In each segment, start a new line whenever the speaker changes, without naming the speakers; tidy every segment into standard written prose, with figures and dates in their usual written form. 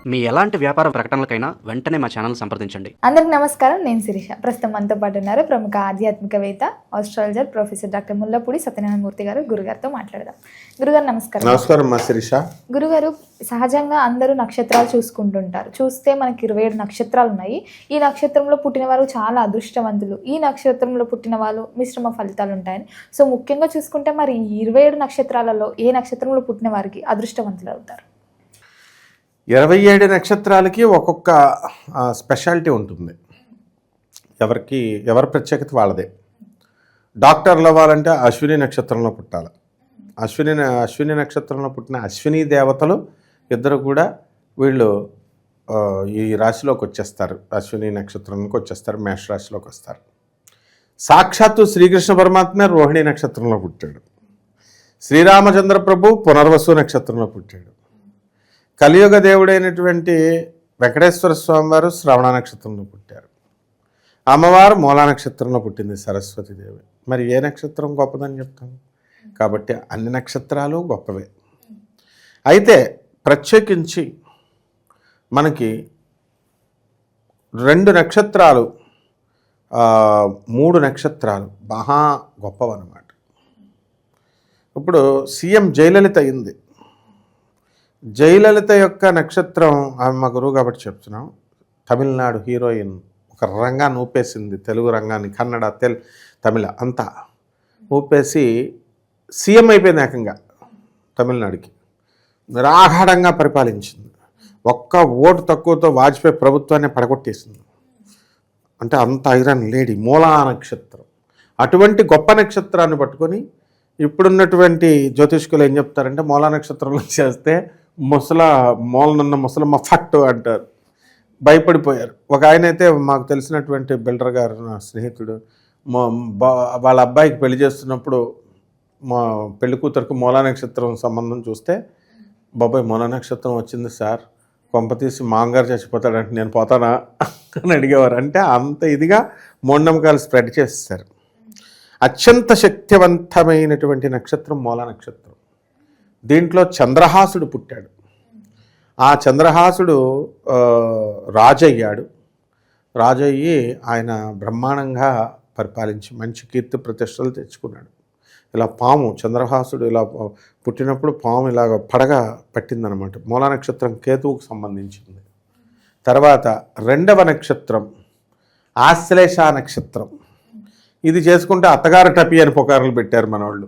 మీ ఎలాంటి వ్యాపార ప్రకటనలకైనా వెంటనే మా ఛానల్ సంప్రదించండి.
అందరికి నమస్కారం. నేను శిరీష. ప్రస్తుతం మనతో పాటు ఉన్నారు ప్రముఖ ఆధ్యాత్మికవేత్త, astrologer professor doctor Mullapudi Satyanarayana Murthy గారు. గురుగారితో మాట్లాడదాం. గురుగారు నమస్కారం.
నమస్కారం మా శిరీష.
గురుగారు, సహజంగా అందరూ నక్షత్రాలు చూసుకుంటుంటారు. చూస్తే మనకి 27 నక్షత్రాలు ఉన్నాయి. ఈ నక్షత్రంలో పుట్టిన వారు చాలా అదృష్టవంతులు, ఈ నక్షత్రంలో పుట్టిన వాళ్ళు మిశ్రమ ఫలితాలు ఉంటాయని. సో ముఖ్యంగా చూసుకుంటే మరి ఈ 27 నక్షత్రాలలో ఏ నక్షత్రంలో పుట్టిన వారికి అదృష్టవంతులు అవుతారు?
27 నక్షత్రాలకి ఒక్కొక్క స్పెషాలిటీ ఉంటుంది. ఎవరి ప్రత్యేకత వాళ్ళదే. డాక్టర్లు అవ్వాలంటే అశ్విని నక్షత్రంలో పుట్టాలి. అశ్విని నక్షత్రంలో పుట్టిన అశ్విని దేవతలు ఇద్దరు కూడా వీళ్ళు ఈ రాశిలోకి వచ్చేస్తారు. అశ్విని నక్షత్రంలోకి వచ్చేస్తారు, మేష రాశిలోకి వస్తారు. సాక్షాత్తు శ్రీకృష్ణ పరమాత్మ రోహిణి నక్షత్రంలో పుట్టాడు. శ్రీరామచంద్ర ప్రభు పునర్వసు నక్షత్రంలో పుట్టాడు. కలియుగ దేవుడైనటువంటి వెంకటేశ్వర స్వామి వారు శ్రవణ నక్షత్రంలో పుట్టారు. అమ్మవారు మూలా నక్షత్రంలో పుట్టింది, సరస్వతీదేవి. మరి ఏ నక్షత్రం గొప్పదని చెప్తాం? కాబట్టి అన్ని నక్షత్రాలు గొప్పవే. అయితే ప్రత్యేకించి మనకి 2 నక్షత్రాలు 3 నక్షత్రాలు మహా గొప్పవన్నమాట. ఇప్పుడు సీఎం జయలలిత అయింది. జయలలిత యొక్క నక్షత్రం, ఆమె మా గురువు కాబట్టి చెప్తున్నాం, తమిళనాడు హీరోయిన్. ఒక రంగాన్ని ఊపేసింది, తెలుగు రంగాన్ని, కన్నడ, తమిళ అంతా ఊపేసి సీఎం అయిపోయింది ఏకంగా. తమిళనాడుకి నిరాఘాడంగా పరిపాలించింది. ఒక్క ఓటు తక్కువతో వాజ్పేయి ప్రభుత్వాన్ని పడగొట్టేసింది. అంటే అంత ఐరన్ లేడీ. మూలా నక్షత్రం. అటువంటి గొప్ప నక్షత్రాన్ని పట్టుకొని ఇప్పుడున్నటువంటి జ్యోతిష్కులు ఏం చెప్తారంటే, మూలా నక్షత్రంలో చేస్తే మూలనున్న ముసలమ్మ ఫట్టు అంటారు. భయపడిపోయారు. ఒక ఆయన అయితే మాకు తెలిసినటువంటి బిల్డర్ గారు, నా స్నేహితుడు, వాళ్ళ అబ్బాయికి పెళ్లి చేస్తున్నప్పుడు మా పెళ్లి కూతురికి మూలా నక్షత్రం సంబంధం చూస్తే, బాబాయ్ మూలా నక్షత్రం వచ్చింది సార్, కొంపతీసి మాంగారు చచ్చిపోతాడంటే నేను పోతానా అని అడిగేవారు. అంటే అంత ఇదిగా మూఢనమ్మకాలు స్ప్రెడ్ చేస్తారు. అత్యంత శక్తివంతమైనటువంటి నక్షత్రం మూలా నక్షత్రం. దీంట్లో చంద్రహాసుడు పుట్టాడు. ఆ చంద్రహాసుడు రాజయ్యాడు. రాజయ్యి ఆయన బ్రహ్మాండంగా పరిపాలించి మంచి కీర్తి ప్రతిష్టలు తెచ్చుకున్నాడు. ఇలా పాము, చంద్రహాసుడు ఇలా పుట్టినప్పుడు పాము ఇలాగ పడగ పట్టిందనమాట. మూలా నక్షత్రం కేతువుకు సంబంధించింది. తర్వాత 2వ నక్షత్రం ఆశ్లేష నక్షత్రం. ఇది చేసుకుంటే అత్తగారు టపి అని పుకారులు పెట్టారు మనవాళ్ళు.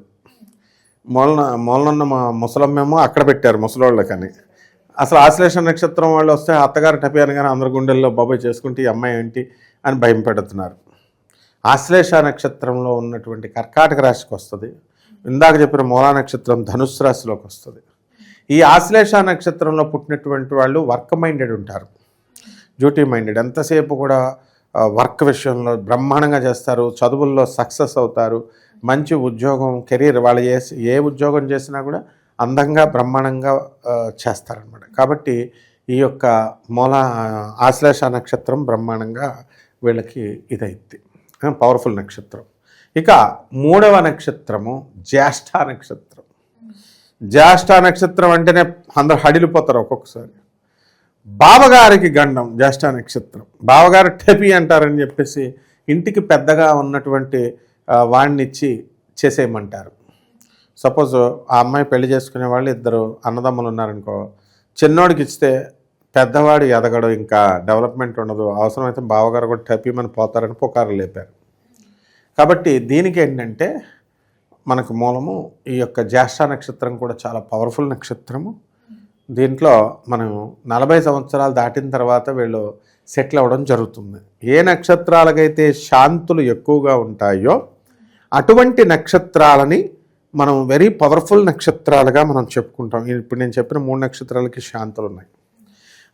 మూలనున్న మా ముసలమ్మేమో అక్కడ పెట్టారు ముసలోళ్ళకని. అసలు ఆశ్లేష నక్షత్రం వాళ్ళు వస్తే అత్తగారు టపి అనగానే అందరి గుండెల్లో బాబాయ్ చేసుకుంటే ఈ అమ్మాయి ఏంటి అని భయం పెడుతున్నారు. ఆశ్లేష నక్షత్రంలో ఉన్నటువంటి కర్కాటక రాశికి వస్తుంది. ఇందాక చెప్పిన మూలా నక్షత్రం ధనుస్సు రాశిలోకి వస్తుంది. ఈ ఆశ్లేష నక్షత్రంలో పుట్టినటువంటి వాళ్ళు వర్క్ మైండెడ్ ఉంటారు, డ్యూటీ మైండెడ్. ఎంతసేపు కూడా వర్క్ విషయంలో బ్రహ్మాండంగా చేస్తారు, చదువుల్లో సక్సెస్ అవుతారు, మంచి ఉద్యోగం, కెరీర్, వాళ్ళు ఏ ఉద్యోగం చేసినా కూడా అందంగా బ్రహ్మాండంగా చేస్తారనమాట. కాబట్టి ఈ యొక్క ఆశ్లేష నక్షత్రం బ్రహ్మాండంగా వీళ్ళకి ఇదైద్ది, పవర్ఫుల్ నక్షత్రం. ఇక 3వ నక్షత్రము జ్యేష్ఠ నక్షత్రం. జ్యేష్ఠ నక్షత్రం అంటేనే అందరు హడిలిపోతారు ఒక్కొక్కసారి. బావగారికి గండం జ్యేష్ఠ నక్షత్రం. బావగారు టెపి అంటారని చెప్పేసి ఇంటికి పెద్దగా ఉన్నటువంటి వాడిని ఇచ్చి చేసేయమంటారు. సపోజ్ ఆ అమ్మాయి పెళ్లి చేసుకునే వాళ్ళు 2 అన్నదమ్ములు ఉన్నారనుకో, చిన్నోడికి ఇస్తే పెద్దవాడు ఎదగడు, ఇంకా డెవలప్మెంట్ ఉండదు, అవసరమైతే బావగారు కూడా టెపిమని పోతారని పుకారు లేపారు. కాబట్టి దీనికి ఏంటంటే మనకు మూలము ఈ యొక్క జ్యేష్ఠ నక్షత్రం కూడా చాలా పవర్ఫుల్ నక్షత్రము. దీంట్లో మనం 40 సంవత్సరాలు దాటిన తర్వాత వీళ్ళు సెటిల్ అవ్వడం జరుగుతుంది. ఏ నక్షత్రాలకైతే శాంతులు ఎక్కువగా ఉంటాయో అటువంటి నక్షత్రాలని మనం వెరీ పవర్ఫుల్ నక్షత్రాలుగా మనం చెప్పుకుంటాం. ఇప్పుడు నేను చెప్పిన 3 నక్షత్రాలకి శాంతులు ఉన్నాయి.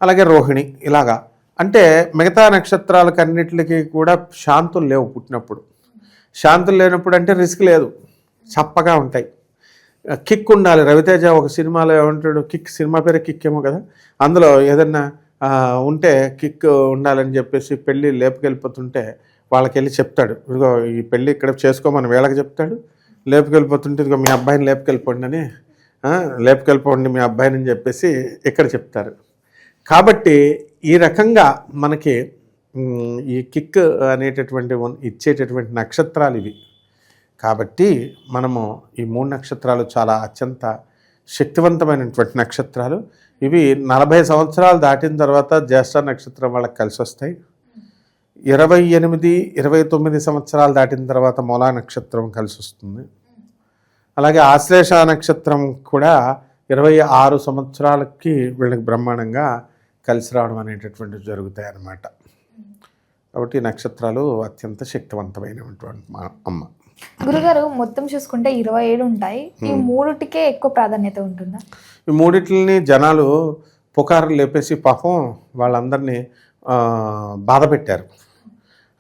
అలాగే రోహిణి ఇలాగా. అంటే మిగతా నక్షత్రాలకు అన్నిటికీ కూడా శాంతులు లేవు పుట్టినప్పుడు. శాంతులు లేనప్పుడు అంటే రిస్క్ లేదు, చప్పగా ఉంటాయి. కిక్ ఉండాలి. రవితేజ ఒక సినిమాలో ఏమంటాడు, కిక్, సినిమా పేరే కిక్ ఏమో కదా, అందులో ఏదన్నా ఉంటే కిక్ ఉండాలని చెప్పేసి పెళ్ళి లేపుకెళ్ళిపోతుంటే వాళ్ళకి వెళ్ళి చెప్తాడు, ఇదిగో ఈ పెళ్ళి ఇక్కడ చేసుకోమని వీళ్ళకి చెప్తాడు. లేపుకెళ్ళిపోతుంటే ఇదిగో మీ అబ్బాయిని లేపుకెళ్ళిపోండి అని, లేపుకెళ్ళిపోండి మీ అబ్బాయిని అని చెప్పేసి ఇక్కడ చెప్తారు. కాబట్టి ఈ రకంగా మనకి ఈ కిక్ అనేటటువంటి ఇచ్చేటటువంటి నక్షత్రాలు ఇవి. కాబట్టి మనము ఈ 3 నక్షత్రాలు చాలా అత్యంత శక్తివంతమైనటువంటి నక్షత్రాలు. ఇవి 40 సంవత్సరాలు దాటిన తర్వాత జ్యేష్ఠ నక్షత్రం వాళ్ళకి కలిసి వస్తాయి. 28, 29 సంవత్సరాలు దాటిన తర్వాత మూలా నక్షత్రం కలిసి వస్తుంది. అలాగే ఆశ్లేష నక్షత్రం కూడా 26 సంవత్సరాలకి వీళ్ళకి బ్రహ్మాండంగా కలిసి రావడం అనేటటువంటివి జరుగుతాయి అన్నమాట. కాబట్టి ఈ నక్షత్రాలు అత్యంత శక్తివంతమైనటువంటి మా అమ్మ.
గురుగారు మొత్తం చూసుకుంటే 27 ఉంటాయి. ఈ మూడిటికే ఎక్కువ ప్రాధాన్యత ఉంటుందా?
ఈ మూడిటిని జనాలు పుకారు లేపేసి పాపం వాళ్ళందరినీ బాధ పెట్టారు.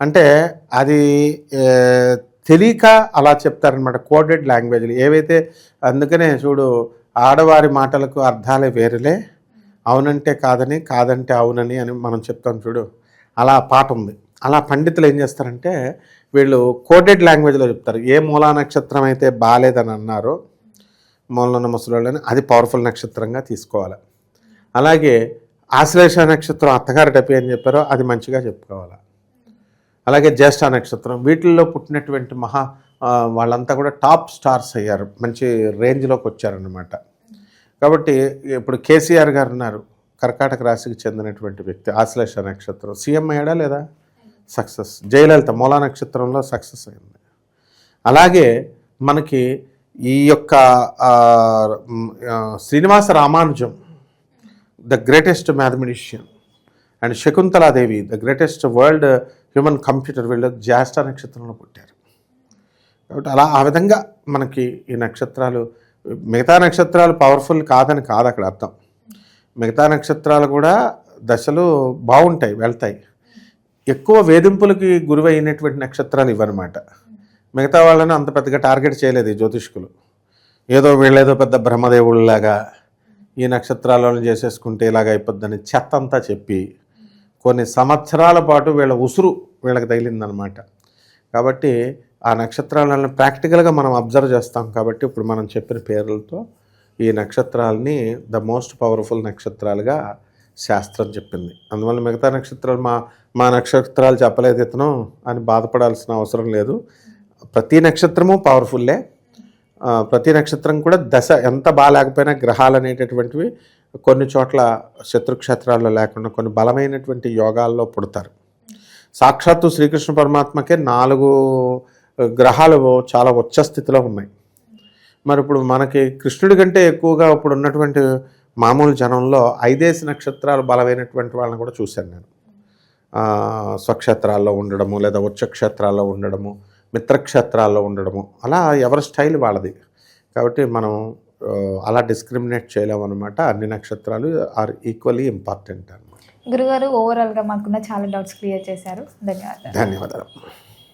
అంటే అది తెలియక అలా చెప్తారనమాట, కోడెడ్ లాంగ్వేజ్లు ఏవైతే. అందుకనే చూడు, ఆడవారి మాటలకు అర్థాలే వేరులే, అవునంటే కాదని, కాదంటే అవునని అని మనం చెప్తాం చూడు, అలా పాట ఉంది. అలా పండితులు ఏం చేస్తారంటే వీళ్ళు కోడెడ్ లాంగ్వేజ్లో చెప్తారు. ఏ మూలా నక్షత్రం అయితే బాగాలేదని అన్నారో మూలన ముసలోళ్ళని, అది పవర్ఫుల్ నక్షత్రంగా తీసుకోవాలి. అలాగే ఆశ్లేష నక్షత్రం అత్తగారి టపి అని చెప్పారో అది మంచిగా చెప్పుకోవాలి. అలాగే జ్యేష్ఠ నక్షత్రం, వీటిల్లో పుట్టినటువంటి వాళ్ళంతా కూడా టాప్ స్టార్స్ అయ్యారు, మంచి రేంజ్లోకి వచ్చారన్నమాట. కాబట్టి ఇప్పుడు కేసీఆర్ గారు ఉన్నారు, కర్కాటక రాశికి చెందినటువంటి వ్యక్తి, ఆశ్లేష నక్షత్రం, సీఎం అయ్యాడా లేదా? సక్సెస్. జయలలిత మూలా నక్షత్రంలో సక్సెస్ అయింది. అలాగే మనకి ఈ యొక్క Srinivasa Ramanujam, the greatest mathematician, and Shakuntala Devi, the greatest world human computer, వీళ్ళు జ్యేష్ఠ నక్షత్రంలో పుట్టారు. కాబట్టి అలా ఆ విధంగా మనకి ఈ నక్షత్రాలు, మిగతా నక్షత్రాలు పవర్ఫుల్ కాదని కాదు అక్కడ అర్థం. మిగతా నక్షత్రాలు కూడా దశలు బాగుంటాయి, వెళ్తాయి. ఎక్కువ వేధింపులకి గురివైనటువంటి నక్షత్రాలు ఇవన్నమాట. మిగతా వాళ్ళని అంత పెద్దగా టార్గెట్ చేయలేదు ఈ జ్యోతిష్కులు. వీళ్ళేదో పెద్ద బ్రహ్మదేవుళ్ళలాగా ఈ నక్షత్రాలను చేసేసుకుంటే ఇలాగ అయిపోద్దని చెత్త అంతా చెప్పి కొన్ని సంవత్సరాల పాటు వీళ్ళ ఉసురు వీళ్ళకి తగిలిందనమాట. కాబట్టి ఆ నక్షత్రాలను ప్రాక్టికల్గా మనం అబ్జర్వ్ చేస్తాం. కాబట్టి ఇప్పుడు మనం చెప్పిన పేర్లతో ఈ నక్షత్రాలని ద మోస్ట్ పవర్ఫుల్ నక్షత్రాలుగా శాస్త్రం చెప్పింది. అందువల్ల మిగతా నక్షత్రాలు మా నక్షత్రాలు చెప్పలేదు ఇతను అని బాధపడాల్సిన అవసరం లేదు. ప్రతి నక్షత్రము పవర్ఫుల్లే. ప్రతి నక్షత్రం కూడా దశ ఎంత బాగాలేకపోయినా గ్రహాలు అనేటటువంటివి కొన్ని చోట్ల శత్రుక్షేత్రాల్లో లేకుండా కొన్ని బలమైనటువంటి యోగాల్లో పుడతారు. సాక్షాత్తు శ్రీకృష్ణ పరమాత్మకే 4 గ్రహాలు చాలా ఉచ్చ స్థితిలో ఉన్నాయి. మరి ఇప్పుడు మనకి కృష్ణుడి కంటే ఎక్కువగా ఇప్పుడు ఉన్నటువంటి మామూలు జనంలో 5 నక్షత్రాలు బలమైనటువంటి వాళ్ళని కూడా చూశాను నేను. స్వక్షేత్రాల్లో ఉండడము, లేదా ఉచ్చక్షేత్రాల్లో ఉండడము, మిత్రక్షేత్రాల్లో ఉండడము, అలా ఎవరి స్టైల్ వాళ్ళది. కాబట్టి మనం అలా డిస్క్రిమినేట్ చేయలేము అనమాట. అన్ని నక్షత్రాలు ఆర్ ఈక్వల్లీ ఇంపార్టెంట్ అనమాట.
గురుగారు ఓవరాల్గా మాకున్న చాలా డౌట్స్ క్లియర్ చేశారు. ధన్యవాదాలు.
ధన్యవాదాలు.